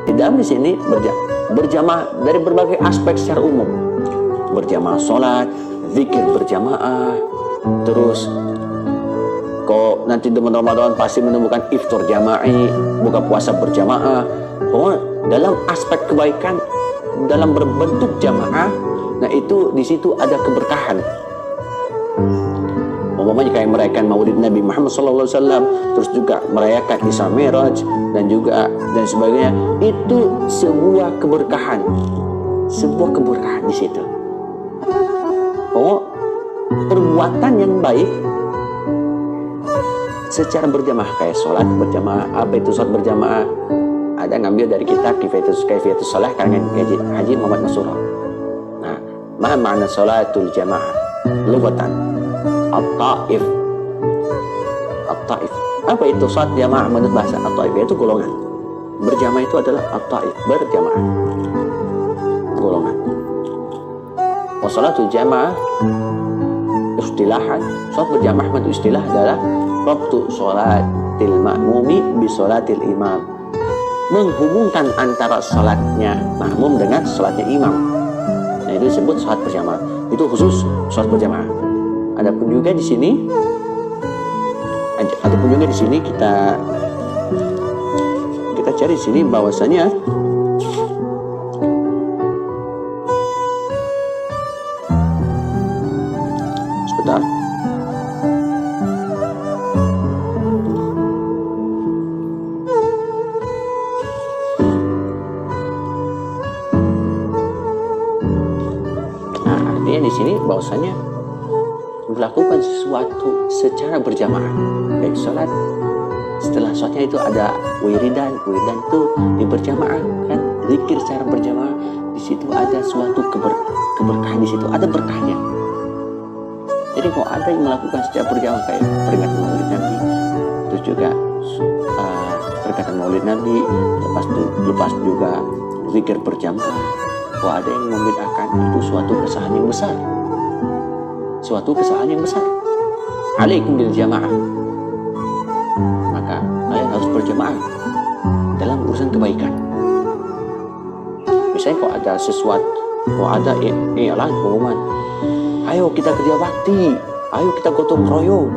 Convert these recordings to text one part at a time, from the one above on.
Di dalam di sini berjamaah dari berbagai aspek secara umum. Berjamaah sholat, zikir berjamaah, terus kok nanti di bulan Ramadan pasti menemukan iftar jama'i, buka puasa berjamaah. Pokoknya dalam aspek kebaikan, dalam berbentuk jamaah, nah itu di situ ada keberkahan. Umpamanya kayak merayakan Maulid Nabi Muhammad SAW, terus juga merayakan Isra Mi'raj dan sebagainya, itu sebuah keberkahan di situ. Oh, perbuatan yang baik secara berjamaah, kayak sholat berjamaah. Apa itu sholat berjamaah? Ada ngambil dari kitab Kifayatus Shalah karangan Haji Muhammad Nasrullah. Nah, ma makna sholatul jamaah lughatan at-taif. At-taif. Apa itu sholat jamaah menurut bahasa at-taif? Itu golongan. Berjamaah itu adalah at-taif, berjamaah. Golongan. Wa sholatul jamaah istilahan, sholat berjamaah menurut istilah adalah rabtu sholatil ma'mumi bi sholatil imam. Menghubungkan antara sholatnya makmum dengan sholatnya imam. Nah, itu disebut sholat berjamaah. Itu khusus sholat berjamaah. Adapun juga di sini kita cari di sini bahwasanya sebentar. Di sini bahwasanya melakukan sesuatu secara berjamaah, baik sholat, setelah sholatnya itu ada wiridan itu berjamaah, kan, zikir secara berjamaah, di situ ada suatu keberkahan, di situ ada berkahnya. Jadi kalau ada yang melakukan secara berjamaah kayak peringatan Maulid Nabi, terus juga peringatan Maulid Nabi, lepas juga zikir berjamaah, kalau ada yang membedakan, itu suatu kesalahan yang besar. Alaikum bil jamaah. Maka kalian harus berjamaah dalam urusan kebaikan. Misalnya kalau ada sesuatu, kalau ada iklan pengumuman, ayo kita kerja bakti, ayo kita gotong royong.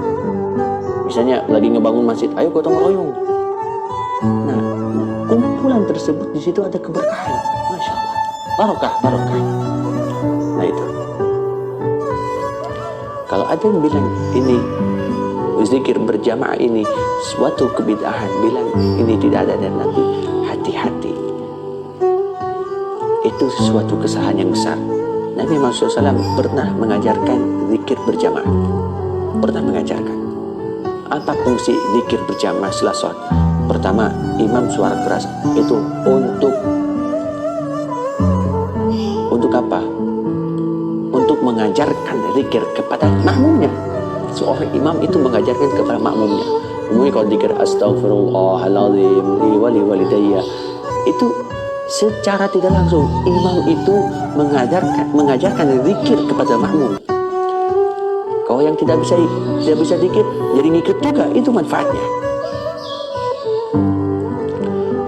Misalnya lagi ngebangun masjid, ayo gotong royong. Nah, kumpulan tersebut di situ ada keberkahan. Masya Allah. Barokah. Nah itu. Kalau ada yang bilang ini zikir berjamaah ini suatu kebid'ahan, bilang ini tidak ada dan Nabi, hati-hati. Itu sesuatu kesalahan yang besar. Nabi Muhammad SAW pernah mengajarkan zikir berjamaah. Pernah mengajarkan. Apa fungsi zikir berjamaah setelah sholat? Pertama, imam suara keras itu untuk apa? Untuk mengajarkan zikir kepada makmumnya. Seorang imam itu mengajarkan kepada makmumnya. Umumnya kalau zikir astaghfirullahaladzim li wali walidayya, itu secara tidak langsung imam itu mengajarkan zikir kepada makmum. Kalau yang tidak bisa zikir, jadi ngikut juga, itu manfaatnya.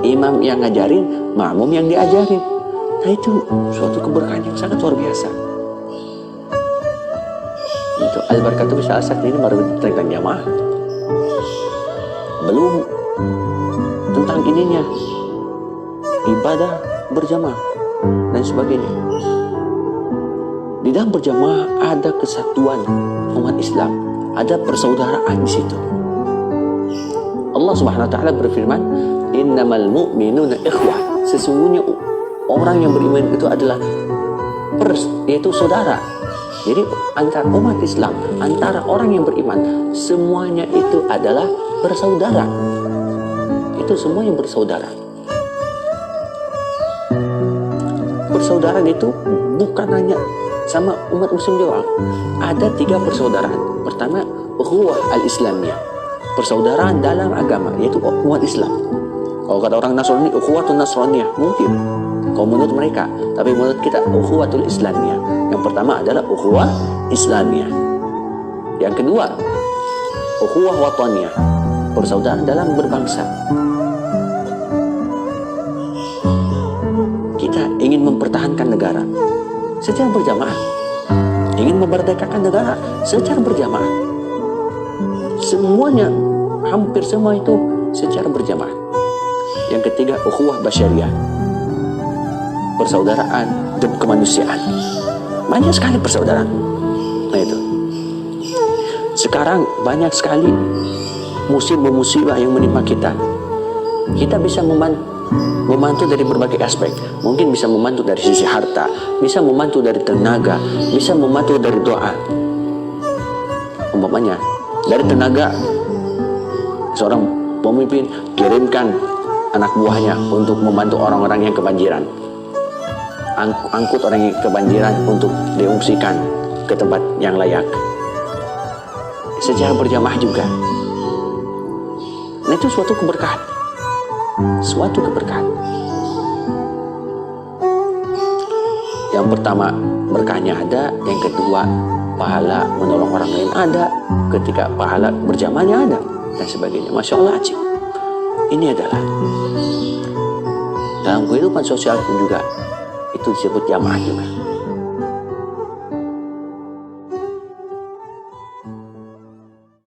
Imam yang ngajarin, makmum yang diajarin. Nah, itu suatu keberkahan yang sangat luar biasa. Itu al-barakatuh salah satu ini baru tentang jamaah. Belum tentang ininya, ibadah berjamaah dan sebagainya. Di dalam berjamaah ada kesatuan umat Islam, ada persaudaraan di situ. Allah Subhanahu wa taala berfirman, "Innamal mu'minuna ikhwah." Sesungguhnya orang yang beriman itu adalah yaitu saudara. Jadi antara umat Islam, antara orang yang beriman, semuanya itu adalah bersaudara. Itu semuanya bersaudara. Persaudaraan itu bukan hanya sama umat muslim doang. Ada 3 persaudaraan. Pertama, ukhuwah al-islamiyah. Persaudaraan dalam agama, yaitu umat Islam. Kalau kata orang Nasrani, ukhuwatun nasraniyah, mungkin kalau menurut mereka, tapi menurut kita ukhuwatul islamiyah. Yang pertama adalah ukhuwah islamiyah. Yang kedua, ukhuwah wataniyah, persaudaraan dalam berbangsa. negara secara berjamaah. Ingin memerdekakan negara secara berjamaah. Semuanya, hampir semua itu secara berjamaah. Yang ketiga, ukhuwah basyariah, persaudaraan dan kemanusiaan. Banyak sekali persaudaraan. Nah itu. Sekarang banyak sekali musibah-musibah yang menimpa kita. Kita bisa membantu dari berbagai aspek. Mungkin bisa membantu dari sisi harta, bisa membantu dari tenaga, bisa membantu dari doa. Umpamanya, dari tenaga, seorang pemimpin kirimkan anak buahnya untuk membantu orang-orang yang kebanjiran. Angkut orang yang kebanjiran untuk diungsikan ke tempat yang layak. Secara berjamaah juga. Nah itu suatu keberkahan. Suatu keberkahan. Yang pertama, berkahnya ada. Yang kedua, pahala menolong orang lain ada. Ketika pahala berjamaahnya ada. Dan sebagainya. Masya Allah, Acik. Ini adalah dalam kehidupan sosial pun juga itu disebut jamaah juga.